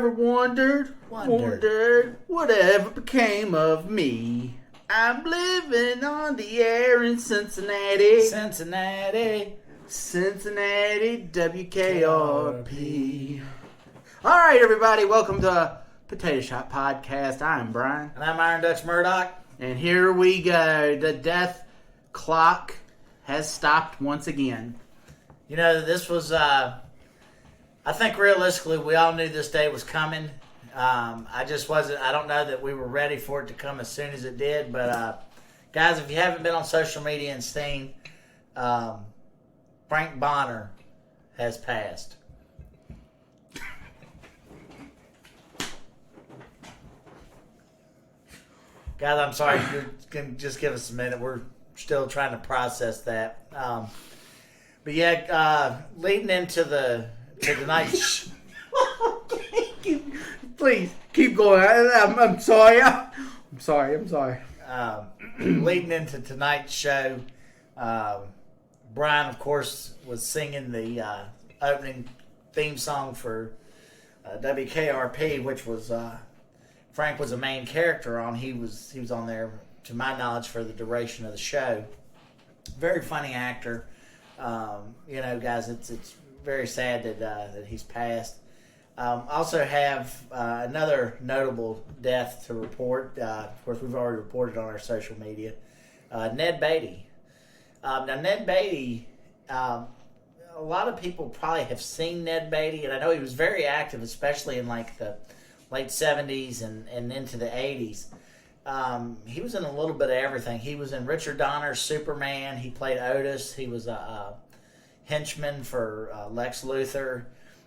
ever wondered whatever became of me? I'm living on the air in Cincinnati, WKRP. All right, everybody, welcome to Potato Shop Podcast. I'm Brian. And I'm Iron Dutch Murdoch. And here we go. The death clock has stopped once again. You know, this was, I think realistically we all knew this day was coming. I don't know that we were ready for it to come as soon as it did. But, guys, if you haven't been on social media and seen, Frank Bonner has passed. Guys, I'm sorry. You're going to just give us a minute. We're still trying to process that. But yeah, leading into tonight's... Please, keep going. I'm sorry. I'm sorry. Leading into tonight's show, Brian, of course, was singing the opening theme song for WKRP, which was... Frank was a main character on. He was on there, to my knowledge, for the duration of the show. Very funny actor. You know, guys, it's very sad that he's passed. Also have another notable death to report. Of course, we've already reported on our social media. Ned Beatty. Now, Ned Beatty, a lot of people probably have seen Ned Beatty, and I know he was very active, especially in like the late 70s and into the 80s. He was in a little bit of everything. He was in Richard Donner's Superman. He played Otis. He was a henchman for Lex Luthor.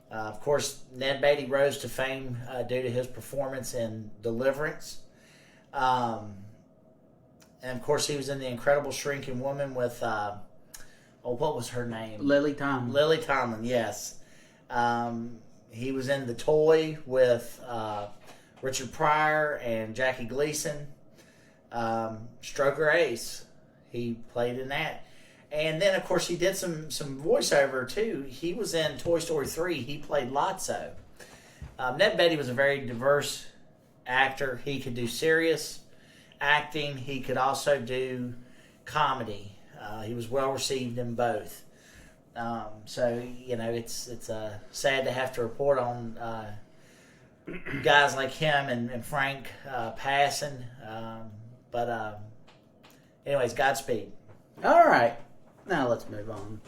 Of course, Ned Beatty rose to fame due to his performance in Deliverance. And of course, he was in The Incredible Shrinking Woman with, what was her name? Lily Tomlin. Lily Tomlin, yes. He was in The Toy with Richard Pryor and Jackie Gleason. Stroker Ace, he played in that. And then, of course, he did some voiceover, too. He was in Toy Story 3. He played Lotso. Ned Beatty was a very diverse actor. He could do serious acting. He could also do comedy. He was well-received in both. So, you know, it's sad to have to report on guys like him and Frank passing. But anyways, Godspeed. All right. Now let's move on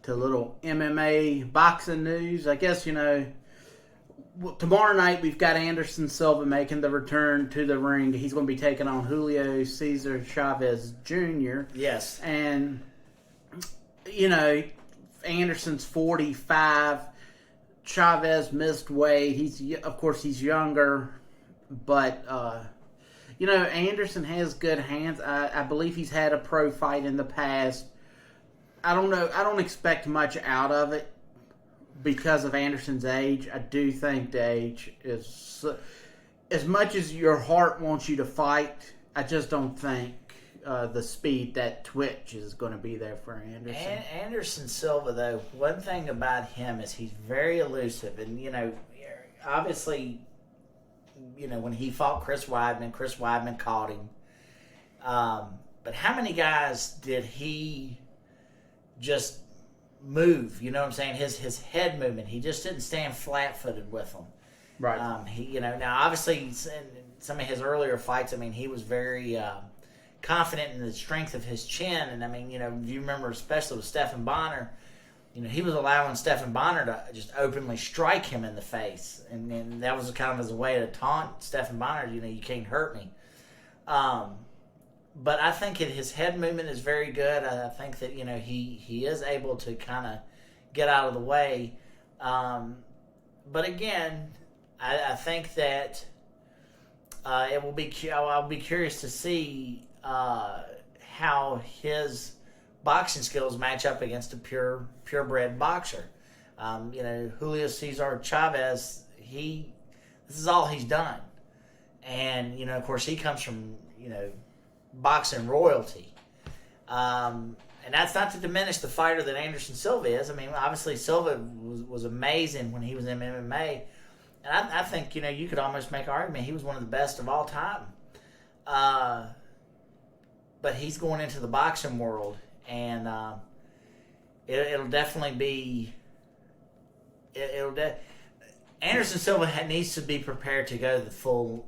to a little MMA boxing news. I guess, you know, tomorrow night we've got Anderson Silva making the return to the ring. He's going to be taking on Julio Cesar Chavez Jr. Yes. And, you know, Anderson's 45. Chavez missed weight. He's younger, but you know, Anderson has good hands. I believe he's had a pro fight in the past. I don't know. I don't expect much out of it because of Anderson's age. I do think the age is, as much as your heart wants you to fight, I just don't think the speed, that twitch, is going to be there for Anderson. Anderson Silva, though, one thing about him is he's very elusive. And, you know, obviously, you know, when he fought Chris Weidman caught him. But how many guys did he just move? You know what I'm saying? His head movement. He just didn't stand flat-footed with them. Right. You know, now, obviously, in some of his earlier fights, I mean, he was very... confident in the strength of his chin. And I mean, you know, if you remember, especially with Stephan Bonner, you know, he was allowing Stephan Bonner to just openly strike him in the face. And that was kind of as a way to taunt Stephan Bonner, you know, you can't hurt me. But I think his head movement is very good. I think that, you know, he is able to kind of get out of the way. But again, I think that I'll be curious to see how his boxing skills match up against a purebred boxer. You know, Julio Cesar Chavez, this is all he's done. And, you know, of course, he comes from, you know, boxing royalty. And that's not to diminish the fighter that Anderson Silva is. I mean, obviously, Silva was amazing when he was in MMA. And I think, you could almost make an argument he was one of the best of all time. But he's going into the boxing world, and it'll definitely be. Anderson Silva needs to be prepared to go the full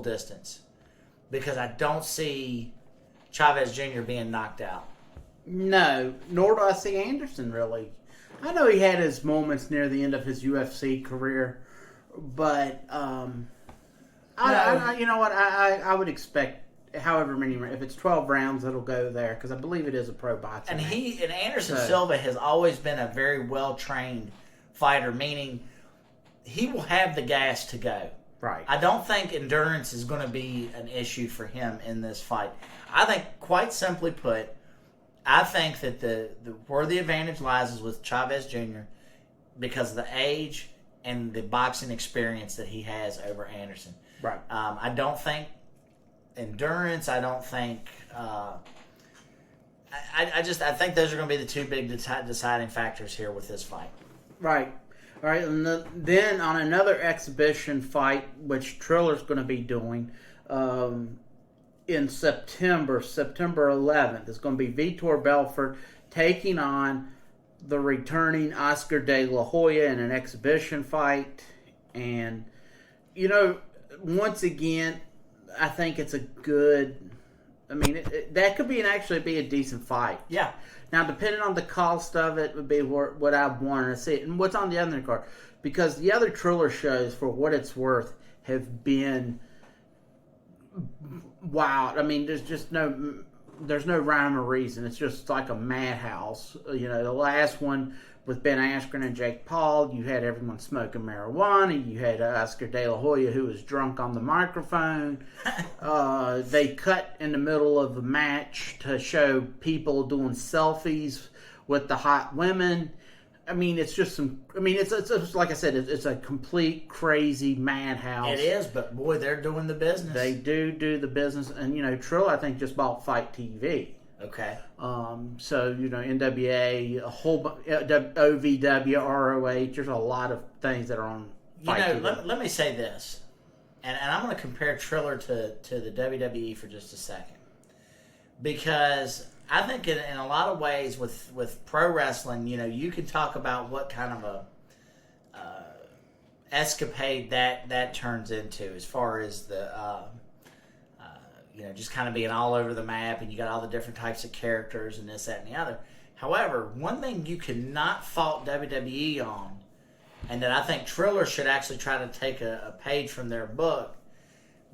distance, because I don't see Chavez Jr. being knocked out. No, nor do I see Anderson really. I know he had his moments near the end of his UFC career, but you know what? I would expect however many. If it's 12 rounds, it'll go there, because I believe it is a pro boxing. And Anderson Silva has always been a very well trained fighter, meaning he will have the gas to go. Right. I don't think endurance is going to be an issue for him in this fight. I think, quite simply put, I think that where the advantage lies is with Chavez Jr. because of the age and the boxing experience that he has over Anderson. Right. I don't think endurance. I don't think. I think those are going to be the two big deciding factors here with this fight. Right. All right. And then on another exhibition fight, which Triller's going to be doing in September 11th, is going to be Vitor Belfort taking on the returning Oscar De La Hoya in an exhibition fight. And, once again, I think it's a good. I mean, that could actually be a decent fight. Yeah. Now, depending on the cost of it, would be what I wanted to see, and what's on the other card, because the other Triller shows, for what it's worth, have been wild. I mean, there's no rhyme or reason. It's just like a madhouse. The last one with Ben Askren and Jake Paul, you had everyone smoking marijuana. You had Oscar De La Hoya, who was drunk on the microphone. They cut in the middle of the match to show people doing selfies with the hot women. I mean, it's just it's like I said, it's a complete crazy madhouse. It is, but boy, they're doing the business. They do the business, and Trill, I think, just bought Fight TV. Okay. So, NWA, a whole OVW, ROH, there's a lot of things that are on Fight TV. Let me say this, and I'm going to compare Triller to the WWE for just a second, because I think in a lot of ways with pro wrestling, you can talk about what kind of a escapade that turns into, as far as the just kind of being all over the map, and you got all the different types of characters and this, that, and the other. However, one thing you cannot fault WWE on, and that I think Triller should actually try to take a page from their book,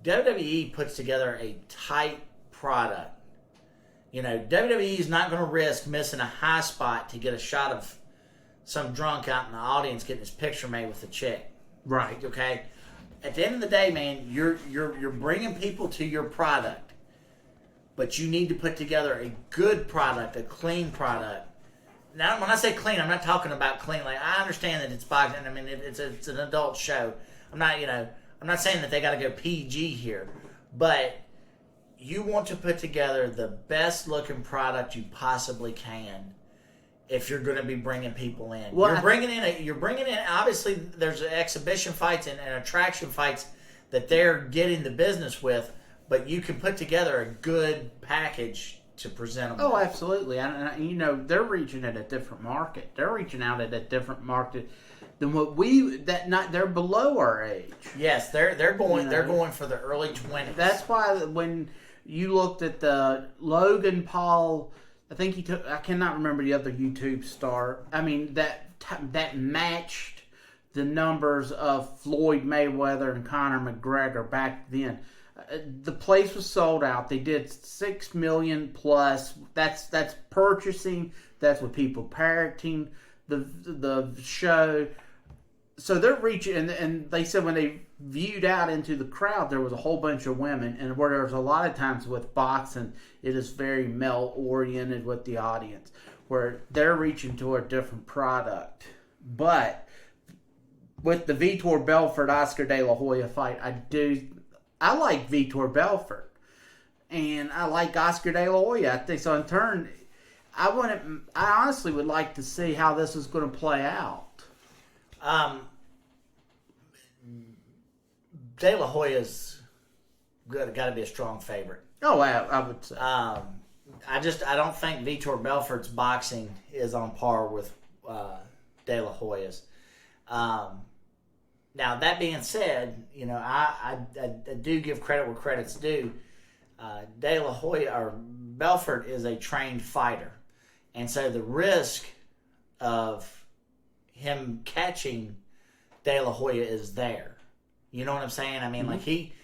WWE puts together a tight product. WWE is not going to risk missing a high spot to get a shot of some drunk out in the audience getting his picture made with a chick. Right. Okay? At the end of the day, man, you're bringing people to your product, but you need to put together a good product, a clean product. Now, when I say clean, I'm not talking about clean. Like, I understand that it's boxing. I mean, it's an adult show. I'm not saying that they got to go PG here, but you want to put together the best looking product you possibly can. If you're going to be bringing people in, well, you're bringing in. Obviously, there's exhibition fights and attraction fights that they're getting the business with, but you can put together a good package to present them. Oh, absolutely. And they're reaching at a different market. They're reaching out at a different market than what they're below our age. Yes, they're going. They're going for the early 20s. That's why when you looked at the Logan Paul. I think he took. I cannot remember the other YouTube star. I mean, that matched the numbers of Floyd Mayweather and Conor McGregor back then. The place was sold out. They did 6 million plus. That's purchasing. That's with people parroting the show. So they're reaching, and they said when they viewed out into the crowd, there was a whole bunch of women, and where there's a lot of times with boxing, it is very male-oriented with the audience, where they're reaching to a different product. But with the Vitor Belfort Oscar De La Hoya fight, I like Vitor Belfort, and I like Oscar De La Hoya. I think so. In turn, I honestly would like to see how this is going to play out. De La Hoya's got to be a strong favorite. Oh, I would say. I don't think Vitor Belfort's boxing is on par with De La Hoya's. Now, that being said, I do give credit where credit's due. De La Hoya, or Belfort, is a trained fighter. And so the risk of him catching De La Hoya is there. You know what I'm saying? I mean, like, he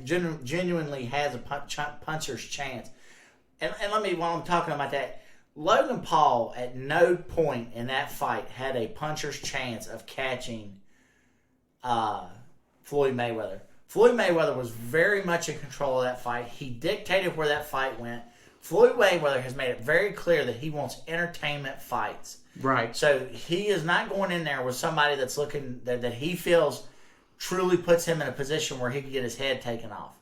genuinely has a puncher's chance. And let me, while I'm talking about that, Logan Paul at no point in that fight had a puncher's chance of catching Floyd Mayweather. Floyd Mayweather was very much in control of that fight. He dictated where that fight went. Floyd Mayweather has made it very clear that he wants entertainment fights. Right. So he is not going in there with somebody that's looking that he feels truly puts him in a position where he could get his head taken off.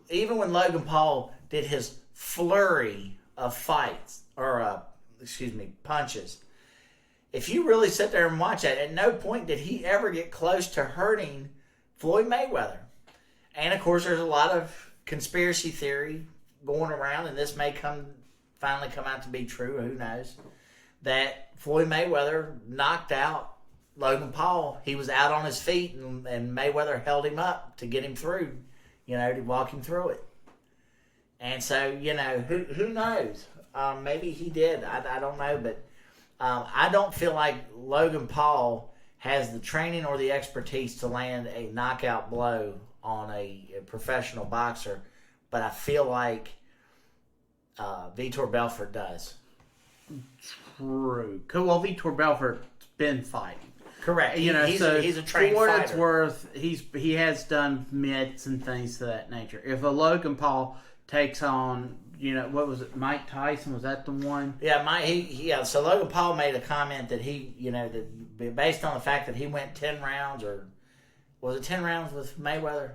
Even when Logan Paul did his flurry of fights, or punches, if you really sit there and watch that, at no point did he ever get close to hurting Floyd Mayweather. And of course, there's a lot of conspiracy theory going around, and this may finally come out to be true, who knows, that Floyd Mayweather knocked out Logan Paul. He was out on his feet, and Mayweather held him up to get him through, to walk him through it. And so, who knows? Maybe he did. I don't know, but I don't feel like Logan Paul has the training or the expertise to land a knockout blow on a professional boxer, but I feel like Vitor Belfort does. True. Well, Vitor Belfort's been fighting. Correct. He's a trained for what fighter. It's worth, he has done mitts and things to that nature. If a Logan Paul takes on, what was it, Mike Tyson? Was that the one? Yeah, So Logan Paul made a comment that he, that based on the fact that he went 10 rounds, or was it 10 rounds with Mayweather?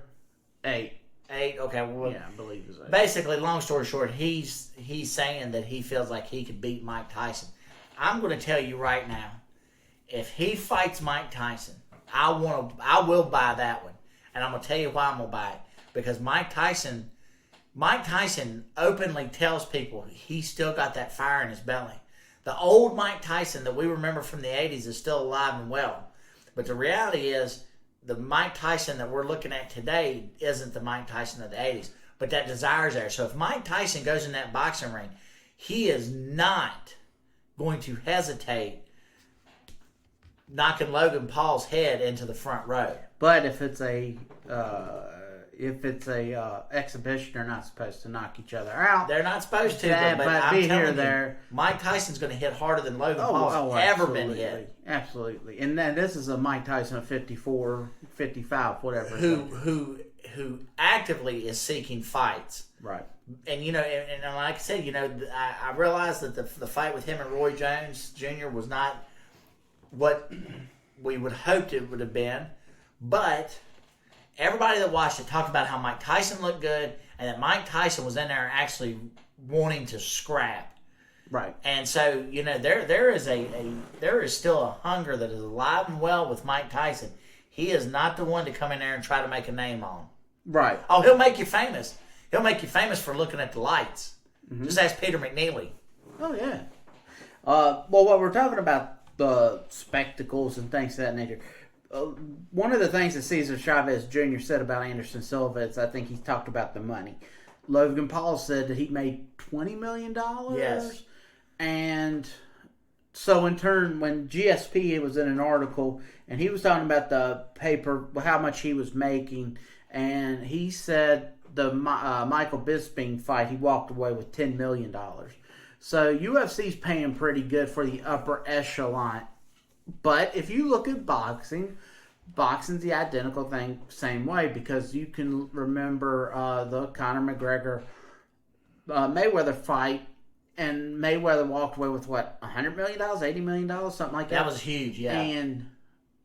8. Okay. Well, yeah, I believe it was 8. Basically, long story short, he's saying that he feels like he could beat Mike Tyson. I'm going to tell you right now, if he fights Mike Tyson, I will buy that one, and I'm going to tell you why I'm going to buy it. Because Mike Tyson openly tells people he's still got that fire in his belly. The old Mike Tyson that we remember from the 80s is still alive and well. But the reality is, the Mike Tyson that we're looking at today isn't the Mike Tyson of the 80s. But that desire's there. So if Mike Tyson goes in that boxing ring, he is not going to hesitate knocking Logan Paul's head into the front row. But if it's a exhibition, they're not supposed to knock each other out. They're not supposed to, but I'm be here telling there. You, Mike Tyson's going to hit harder than Logan Paul's ever been hit. Absolutely. And then this is a Mike Tyson of 54, 55, whatever. Who actively is seeking fights. Right. And, and like I said, I realized that the fight with him and Roy Jones Jr. was not what we would hoped it would have been. But everybody that watched it talked about how Mike Tyson looked good and that Mike Tyson was in there actually wanting to scrap. Right. And so, there is still a hunger that is alive and well with Mike Tyson. He is not the one to come in there and try to make a name on. Right. Oh, he'll make you famous. He'll make you famous for looking at the lights. Mm-hmm. Just ask Peter McNeely. Oh, yeah. Well, what we're talking about, the spectacles and things of that nature, one of the things that Cesar Chavez Jr. said about Anderson Silva is, I think he talked about the money. Logan Paul said that he made $20 million. Yes. And so in turn, when GSP was in an article, and he was talking about the paper, how much he was making, and he said the Michael Bisping fight, he walked away with $10 million. So UFC's paying pretty good for the upper echelon. But if you look at boxing's the identical thing, same way, because you can remember the Conor McGregor Mayweather fight, and Mayweather walked away with what, $100 million, $80 million, something like that. That was huge, yeah. And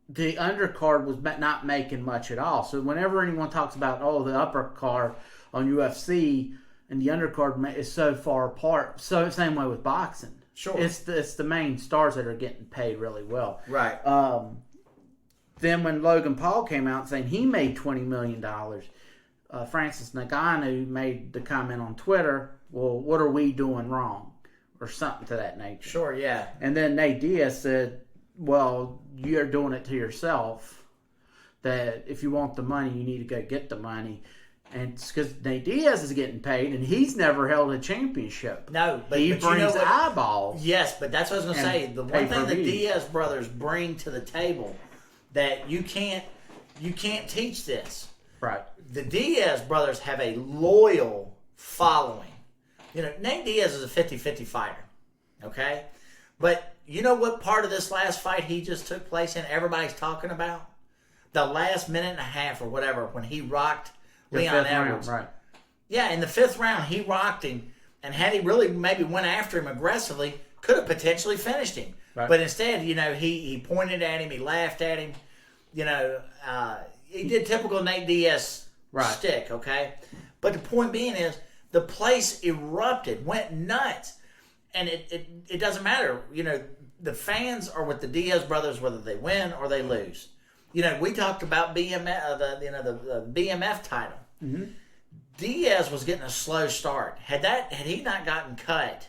the undercard was not making much at all. So whenever anyone talks about the upper card on UFC and the undercard is so far apart, so same way with boxing. Sure. It's the main stars that are getting paid really well. Right. then when Logan Paul came out saying he made $20 million, Francis Ngannou made the comment on Twitter, well, what are we doing wrong? Or something to that nature. Sure, yeah. And then Nate Diaz said, well, you're doing it to yourself. That if you want the money, you need to go get the money. And it's because Nate Diaz is getting paid, and he's never held a championship. No, but he but brings you know what? eyeballs. Yes, but that's what I was going to say. The one thing the pay-per-view. Diaz brothers bring to the table that you can't teach this. Right. The Diaz brothers have a loyal following. You know, Nate Diaz is a 50-50 fighter. Okay? But you know what part of this last fight he just took place in everybody's talking about? The last minute and a half or whatever when he rocked Leon Edwards. Round, right. Yeah, in the 5th round, he rocked him. And had he really maybe went after him aggressively, could have potentially finished him. Right. But instead, you know, he pointed at him. He laughed at him. You know, he did typical Nate Diaz stick, okay? But the point being is, the place erupted, went nuts. And it doesn't matter. You know, the fans are with the Diaz brothers whether they win or they lose. You know, we talked about the BMF title. Mm-hmm. Diaz was getting a slow start. Had he not gotten cut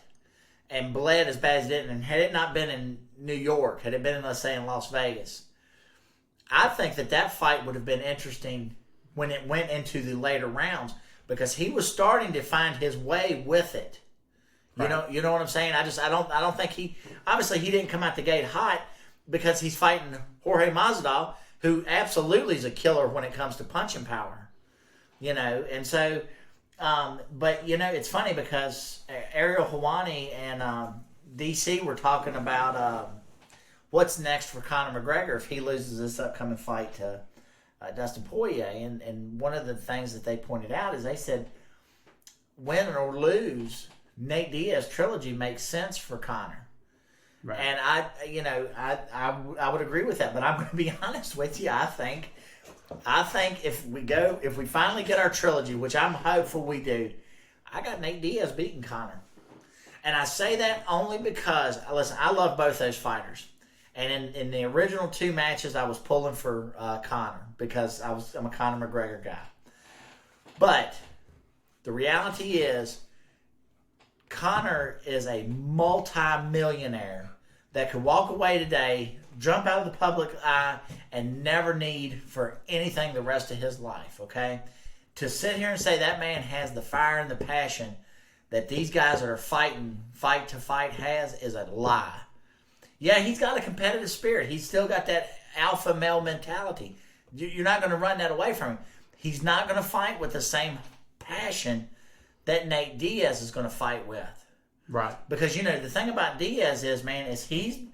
and bled as bad as he did, and had it not been in New York, had it been, let's say, in Las Vegas, I think that fight would have been interesting when it went into the later rounds because he was starting to find his way with it. You know what I'm saying? I don't think he didn't come out the gate hot because he's fighting Jorge Masvidal, who absolutely is a killer when it comes to punching power. You know, and so, but you know, it's funny because Ariel Helwani and DC were talking about what's next for Conor McGregor if he loses this upcoming fight to Dustin Poirier, and one of the things that they pointed out is they said, win or lose, Nate Diaz trilogy makes sense for Conor. Right. And I would agree with that, but I'm going to be honest with you. I think if we finally get our trilogy, which I'm hopeful we do, I got Nate Diaz beating Conor. And I say that only because, listen, I love both those fighters. And in the original 2 matches, I was pulling for Conor because I'm a Conor McGregor guy. But the reality is, Conor is a multi-millionaire that could walk away today, jump out of the public eye, and never need for anything the rest of his life, okay? To sit here and say that man has the fire and the passion that these guys that are fighting, fight to fight has is a lie. Yeah, he's got a competitive spirit. He's still got that alpha male mentality. You're not going to run that away from him. He's not going to fight with the same passion that Nate Diaz is going to fight with. Right. Because, you know, the thing about Diaz is, man, is him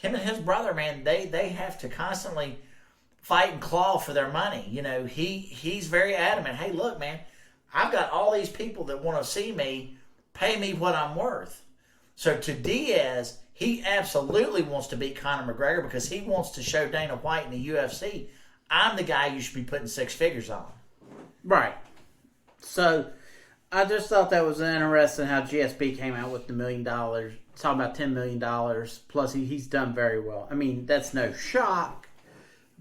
and his brother, man, they have to constantly fight and claw for their money. You know, he's very adamant. Hey, look, man, I've got all these people that want to see me, pay me what I'm worth. So to Diaz, he absolutely wants to beat Conor McGregor because he wants to show Dana White in the UFC, I'm the guy you should be putting 6 figures on. Right. So I just thought that was interesting how GSP came out with the $1 million, talking about $10 million, plus he's done very well. I mean, that's no shock,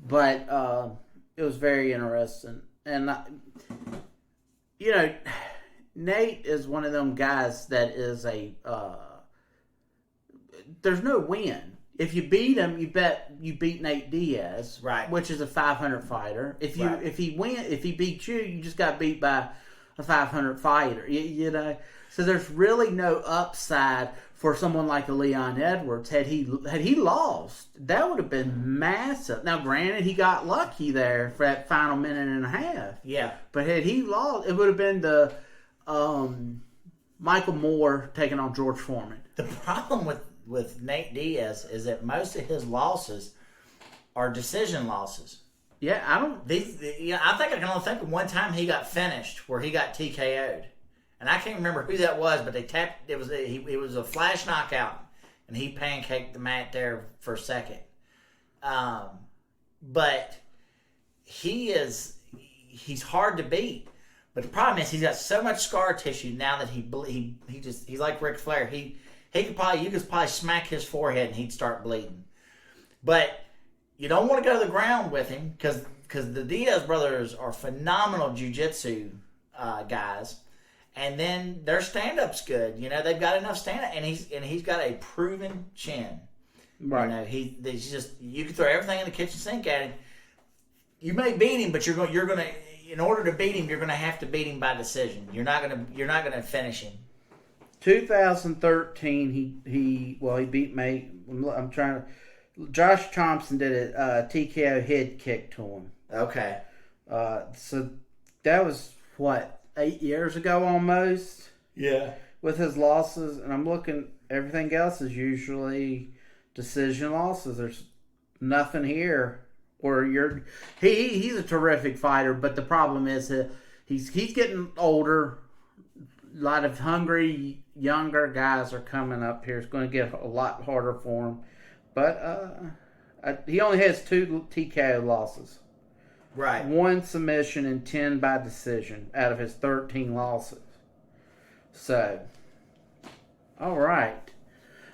but it was very interesting. And, you know, Nate is one of them guys that is there's no win. If you beat him, you bet you beat Nate Diaz, right? Which is a 500 fighter. If he beats you, you just got beat by a 500 fighter. You know, so there's really no upside for someone like a Leon Edwards. Had he lost, that would have been massive. Now, granted, he got lucky there for that final minute and a half. Yeah, but had he lost, it would have been the Michael Moore taking on George Foreman. The problem with Nate Diaz is that most of his losses are decision losses. Yeah, I think I can only think of one time he got finished where he got TKO'd, and I can't remember who that was, but they tapped. It was a flash knockout, and he pancaked the mat there for a second. But he's hard to beat. But the problem is he's got so much scar tissue now that he's like Ric Flair. You could probably smack his forehead and he'd start bleeding. But you don't want to go to the ground with him because the Diaz brothers are phenomenal jiu-jitsu guys, and then their stand-up's good. You know, they've got enough stand-up, and he's got a proven chin. Right. You know, he's just, you can throw everything in the kitchen sink at him. You may beat him, but you're gonna in order to beat him, you're gonna have to beat him by decision. You're not gonna finish him. 2013, he beat me. Josh Thompson did a TKO head kick to him. Okay. So that was 8 years ago almost. Yeah. With his losses, and I'm looking. Everything else is usually decision losses. There's nothing here. Or he's a terrific fighter, but the problem is he's getting older. A lot of hungry younger guys are coming up here. It's going to get a lot harder for him. But he only has 2 TKO losses. Right. 1 submission and 10 by decision out of his 13 losses. So, all right.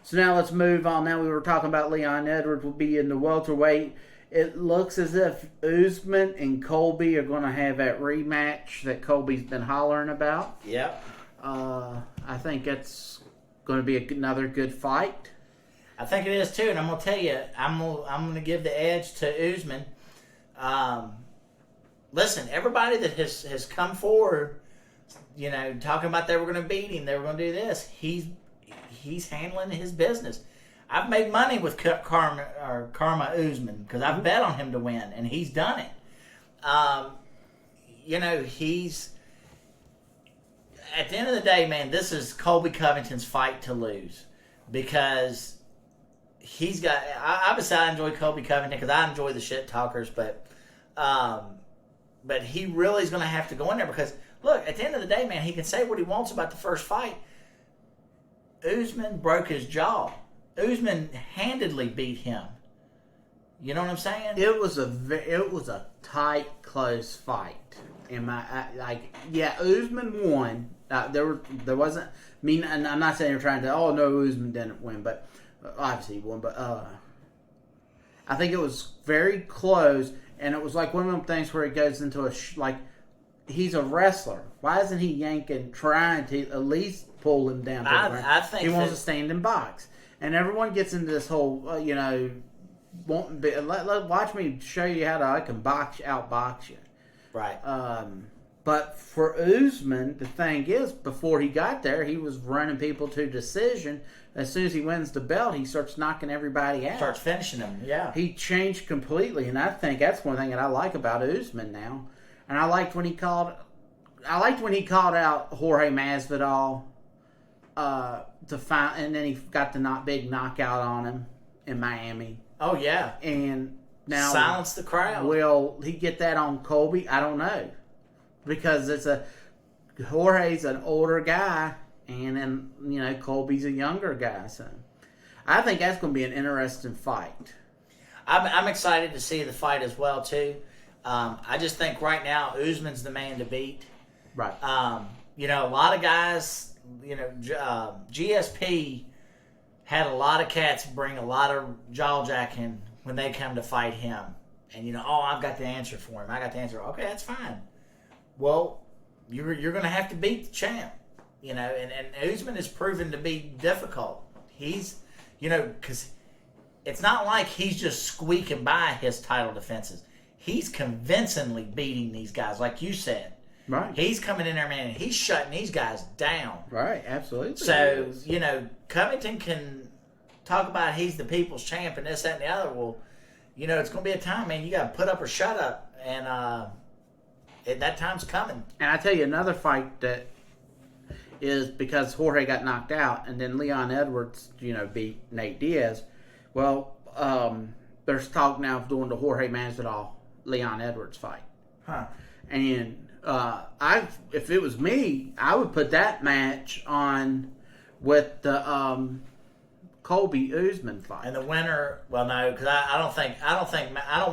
So now let's move on. Now we were talking about Leon Edwards will be in the welterweight. It looks as if Usman and Colby are going to have that rematch that Colby's been hollering about. Yep. I think it's going to be another good fight. I think it is too, and I'm going to tell you, I'm going to give the edge to Usman. Listen, everybody that has come forward, you know, talking about they were going to beat him, they were going to do this. He's handling his business. I've made money with Karma Usman because I've bet on him to win, and he's done it. You know, he's at the end of the day, man. This is Colby Covington's fight to lose because he's got. Obviously, I enjoy Colby Covington because I enjoy the shit talkers, but he really is going to have to go in there because look, at the end of the day, man, he can say what he wants about the first fight. Usman broke his jaw. Usman handedly beat him. You know what I'm saying? It was a tight, close fight. Usman won. There wasn't. I mean, and I'm not saying you're trying to. Oh no, Usman didn't win, but obviously he won. But I think it was very close, and it was like one of them things where he goes into he's a wrestler. Why isn't he trying to at least pull him down? I think he wants to stand and box. And everyone gets into this whole, watch me show you how I can outbox you. Right. But for Usman, the thing is, before he got there, he was running people to decision. As soon as he wins the belt, he starts knocking everybody out. Starts finishing them, yeah. He changed completely, and I think that's one thing that I like about Usman now. And I liked when he called out Jorge Masvidal. And then he got the big knockout on him in Miami. Oh yeah, and now silence the crowd. Will he get that on Colby? I don't know, because Jorge's an older guy, and then Colby's a younger guy. So I think that's going to be an interesting fight. I'm excited to see the fight as well too. I just think right now Usman's the man to beat. Right. A lot of guys. GSP had a lot of cats bring a lot of jaw jacking when they come to fight him. And, I've got the answer for him. I got the answer. Okay, that's fine. Well, you're going to have to beat the champ. And Usman has proven to be difficult. He's, because it's not like he's just squeaking by his title defenses. He's convincingly beating these guys, like you said. Right. He's coming in there, man, and he's shutting these guys down. Right, absolutely. So, Covington can talk about he's the people's champ and this, that, and the other. Well, it's going to be a time, man, you got to put up or shut up. And that time's coming. And I tell you, another fight that is because Jorge got knocked out and then Leon Edwards, beat Nate Diaz. Well, there's talk now of doing the Jorge Masvidal Leon Edwards fight. Huh. And if it was me, I would put that match on with the Colby Usman fight. And the winner, well, no, because I don't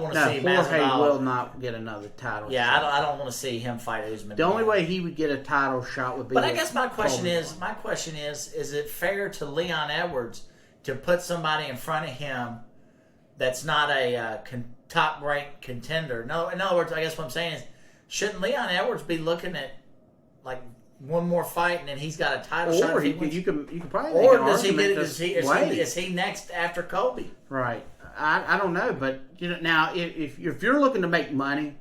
want to see Jorge Masvidal. will not get another title. Yeah, shot. I don't want to see him fight Usman. The only way he would get a title shot would be. But I guess my question Colby. is it fair to Leon Edwards to put somebody in front of him that's not a top-ranked contender. No, in other words, I guess what I'm saying is, shouldn't Leon Edwards be looking at like one more fight and then he's got a title shot? Or you could probably or make an does he argument get is he next after Colby? Right. I don't know, but now if you're looking to make money,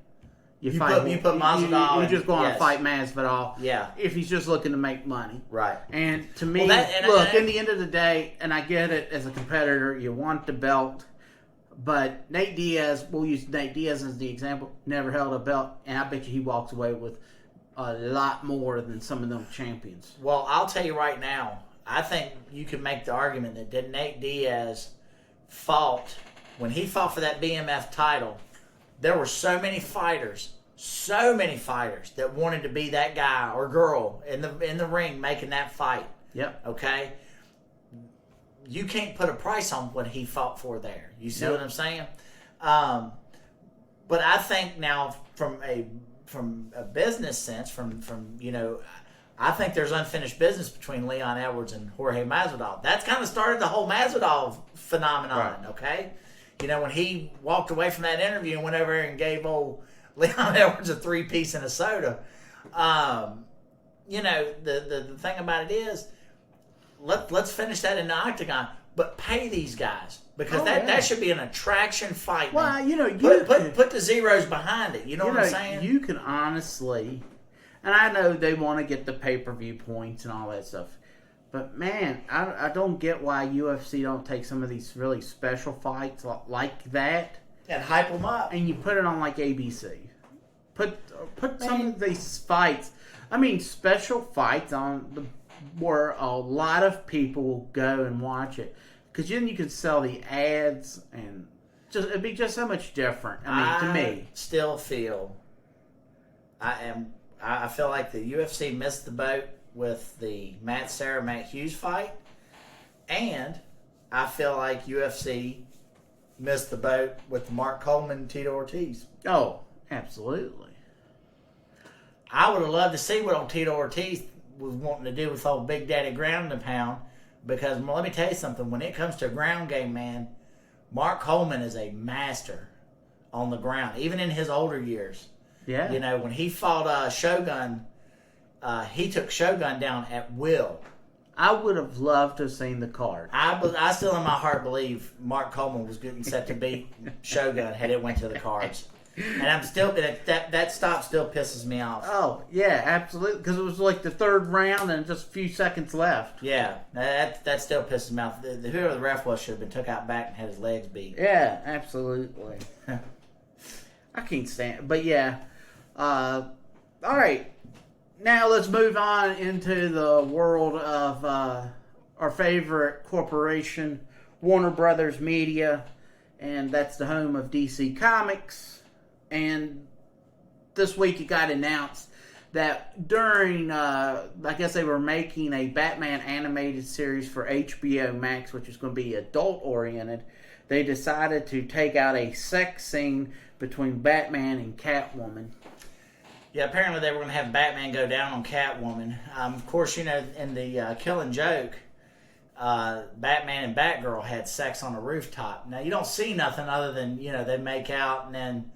you put Masvidal. You just go on and yes. fight Masvidal. Yeah. If he's just looking to make money. Right. And to me, in the end of the day, and I get it as a competitor, you want the belt, but Nate Diaz, we'll use Nate Diaz as the example, never held a belt, and I bet you he walks away with a lot more than some of them champions. Well, I'll tell you right now, I think you can make the argument that Nate Diaz when he fought for that BMF title, there were so many fighters that wanted to be that guy or girl in the ring making that fight. Yep. Okay? You can't put a price on what he fought for there. You see what I'm saying? But I think now from a business sense, I think there's unfinished business between Leon Edwards and Jorge Masvidal. That's kind of started the whole Masvidal phenomenon, right. Okay? When he walked away from that interview and went over there and gave old Leon Edwards a 3-piece and a soda. The thing about it is, let's finish that in the octagon, but pay these guys. Because that should be an attraction fight. Well, put the zeros behind it. You know what I'm saying? You can honestly, and I know they want to get the pay-per-view points and all that stuff, but man, I don't get why UFC don't take some of these really special fights like that and hype them up, and you put it on like ABC. Put some of these fights. I mean, special fights on where a lot of people will go and watch it. Because then you could sell the ads, and it'd be just so much different. To me, still feel I feel like the UFC missed the boat with the Matt Hughes fight, and I feel like UFC missed the boat with the Mark Coleman Tito Ortiz. Oh, absolutely. I would have loved to see what old Tito Ortiz was wanting to do with old Big Daddy Ground and Pound. Because let me tell you something, when it comes to ground game, man, Mark Coleman is a master on the ground, even in his older years. Yeah. When he fought Shogun, he took Shogun down at will. I would have loved to have seen the card. I still in my heart believe Mark Coleman was getting set to beat Shogun had it went to the cards. And I'm still that stop still pisses me off. Oh yeah, absolutely, because it was like the third round and just a few seconds left. Yeah, that still pisses me off. Whoever the ref was should have been took out back and had his legs beat. Yeah, absolutely. I can't stand it, but yeah. All right, now let's move on into the world of our favorite corporation, Warner Brothers Media, and that's the home of DC Comics. And this week it got announced that during, I guess they were making a Batman animated series for HBO Max, which is going to be adult-oriented. They decided to take out a sex scene between Batman and Catwoman. Yeah, apparently they were going to have Batman go down on Catwoman. Of course, in the Killing Joke, Batman and Batgirl had sex on a rooftop. Now, you don't see nothing other than, they make out and then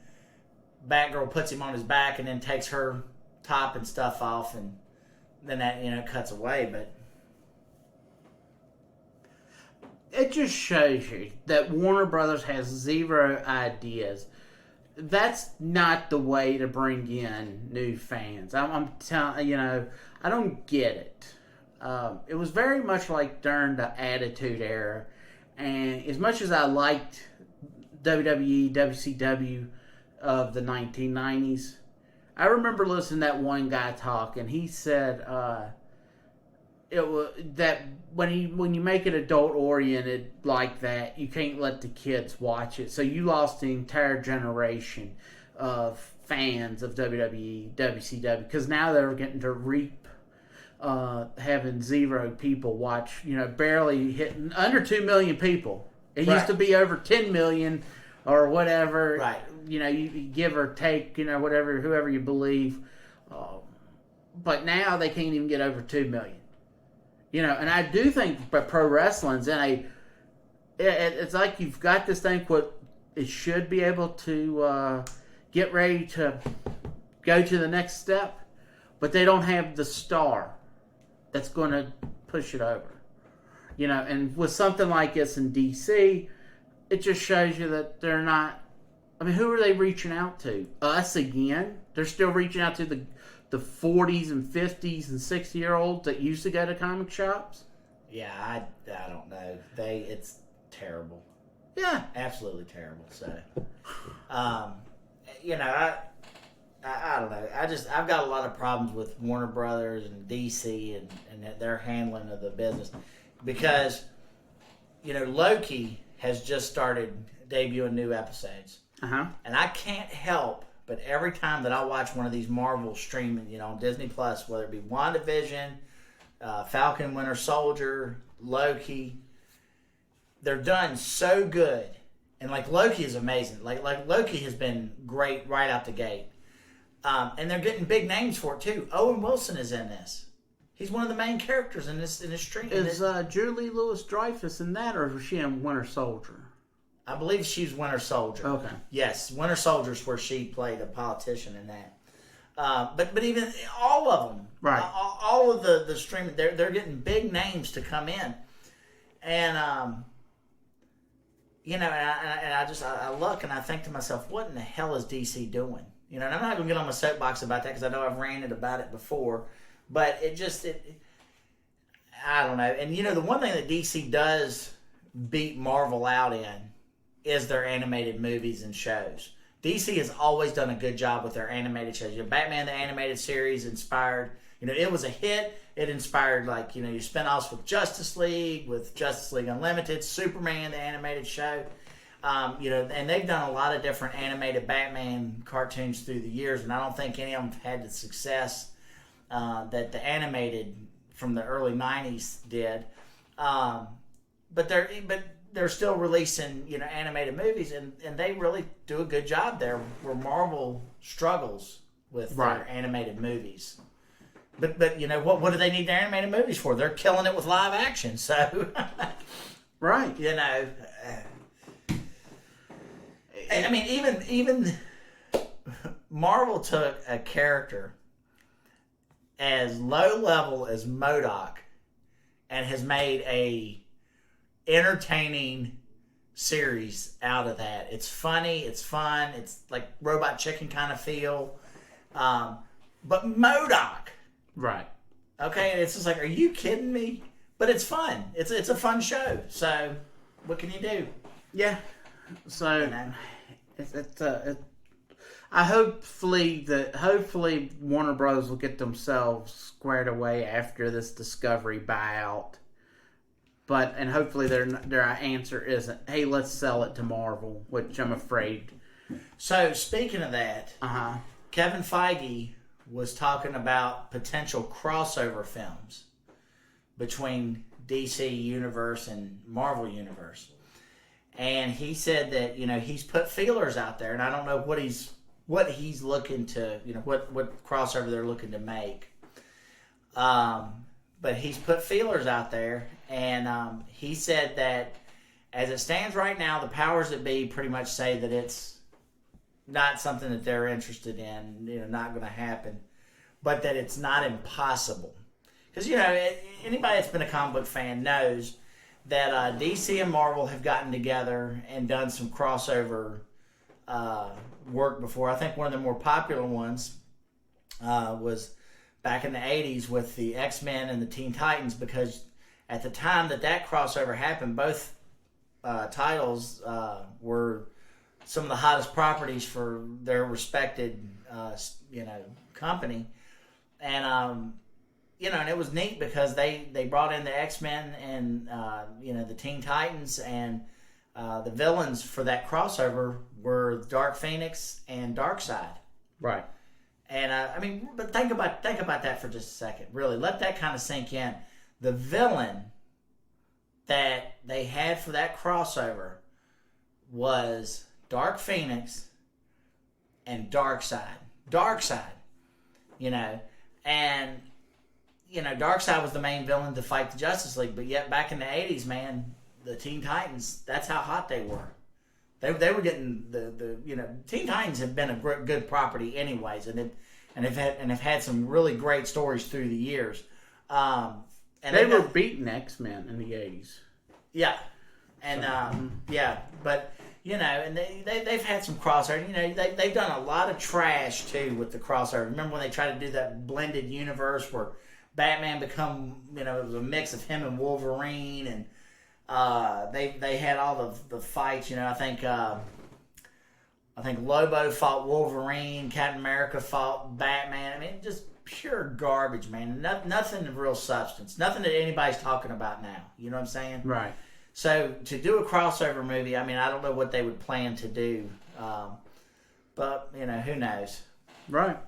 Batgirl puts him on his back and then takes her top and stuff off, and then that cuts away. But it just shows you that Warner Brothers has zero ideas. That's not the way to bring in new fans. I'm telling I don't get it. It was very much like during the Attitude Era, and as much as I liked WWE, WCW of the 1990s, I remember listening to that one guy talk, and he said it was that when you make it adult oriented like that, you can't let the kids watch it, so you lost the entire generation of fans of WWE, WCW, because now they're getting to reap having zero people watch, barely hitting under 2 million people. It used to be over 10 million or whatever. Right. You give or take, whatever, whoever you believe. But now they can't even get over 2 million. And I do think pro wrestling's in it's like you've got this thing what it should be able to get ready to go to the next step, but they don't have the star that's going to push it over. And with something like this in DC, it just shows you that they're not. I mean, who are they reaching out to? Us again? They're still reaching out to the 40s and 50s and 60-year-olds that used to go to comic shops? Yeah, I don't know. It's terrible. Yeah. Absolutely terrible. So, I don't know. I've got a lot of problems with Warner Brothers and DC and their handling of the business because, Loki has just started debuting new episodes. Uh-huh. And I can't help but every time that I watch one of these Marvel streaming, on Disney Plus, whether it be WandaVision, Falcon Winter Soldier, Loki, they're done so good. And Loki is amazing. Like Loki has been great right out the gate. And they're getting big names for it too. Owen Wilson is in this. He's one of the main characters in this stream. Is Julie Louis-Dreyfus in that, or is she in Winter Soldier? I believe she's Winter Soldier. Okay. Yes, Winter Soldier's where she played a politician in that. But even all of them, right? All of the streaming, they're getting big names to come in, and and I look and I think to myself, what in the hell is DC doing? And I'm not gonna get on my soapbox about that because I know I've ranted about it before, but I don't know. And the one thing that DC does beat Marvel out in is their animated movies and shows. DC has always done a good job with their animated shows. Batman the animated series inspired, it was a hit. It inspired your spinoffs with Justice League Unlimited, Superman the animated show. And they've done a lot of different animated Batman cartoons through the years, and I don't think any of them have had the success that the animated from the early '90s did. But they're still releasing, animated movies, and they really do a good job there. Where Marvel struggles with their animated movies. But what do they need their animated movies for? They're killing it with live action, so right. I mean, even Marvel took a character as low level as MODOK and has made a entertaining series out of that. It's funny, it's fun, it's like Robot Chicken kind of feel. But MODOK. Right. Okay, and it's just like, are you kidding me? But it's fun. It's a fun show. So, what can you do? Yeah. So, hopefully Warner Bros. Will get themselves squared away after this Discovery buyout. And hopefully their answer isn't, hey, let's sell it to Marvel, which I'm afraid. So, speaking of that, Kevin Feige was talking about potential crossover films between DC Universe and Marvel Universe. And he said that, he's put feelers out there, and I don't know what he's looking to, what crossover they're looking to make. But he's put feelers out there, and he said that as it stands right now, the powers that be pretty much say that it's not something that they're interested in, not going to happen, but that it's not impossible. Because, anybody that's been a comic book fan knows that DC and Marvel have gotten together and done some crossover work before. I think one of the more popular ones was back in the 80s with the X-Men and the Teen Titans, because at the time that crossover happened, both titles were some of the hottest properties for their respected, company. And, and it was neat because they brought in the X-Men and, the Teen Titans, and the villains for that crossover were Dark Phoenix and Darkseid. Right. And, but think about that for just a second. Really, let that kind of sink in. The villain that they had for that crossover was Dark Phoenix and Darkseid. And Darkseid was the main villain to fight the Justice League, but yet back in the 80s, man, the Teen Titans, that's how hot they were. They were getting the Teen Titans have been a good property anyways, and have had some really great stories through the years. And they were beating X-Men in the 80s. Yeah, and but and they've had some crossover. They've done a lot of trash too with the crossover. Remember when they tried to do that blended universe where Batman become it was a mix of him and Wolverine, and they had all the fights. I think Lobo fought Wolverine, Captain America fought Batman. I mean, just pure garbage, man. Nothing of real substance. Nothing that anybody's talking about now. You know what I'm saying? Right. So to do a crossover movie, I mean, I don't know what they would plan to do, but who knows? Right.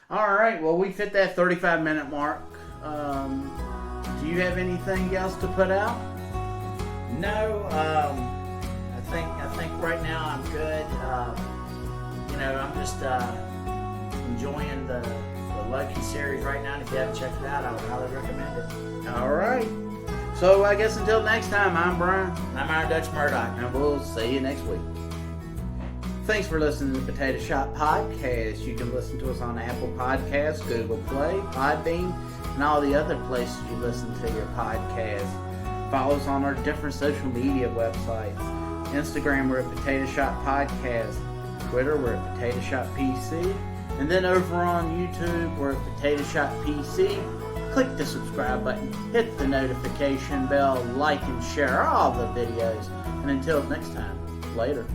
All right. Well, we fit that 35-minute mark. Do you have anything else to put out? No. I think right now I'm good. I'm just enjoying the Loki series right now. And if you haven't checked it out, I would highly recommend it. All right. So I guess until next time, I'm Brian. And I'm Iron Dutch Murdoch. And we'll see you next week. Thanks for listening to the Potato Shop Podcast. You can listen to us on Apple Podcasts, Google Play, Podbean, and all the other places you listen to your podcasts. Follow us on our different social media websites. Instagram, we're at Potato Shop Podcast. Twitter, we're at Potato Shop PC. And then over on YouTube, we're at Potato Shop PC. Click the subscribe button, hit the notification bell, like and share all the videos. And until next time, later.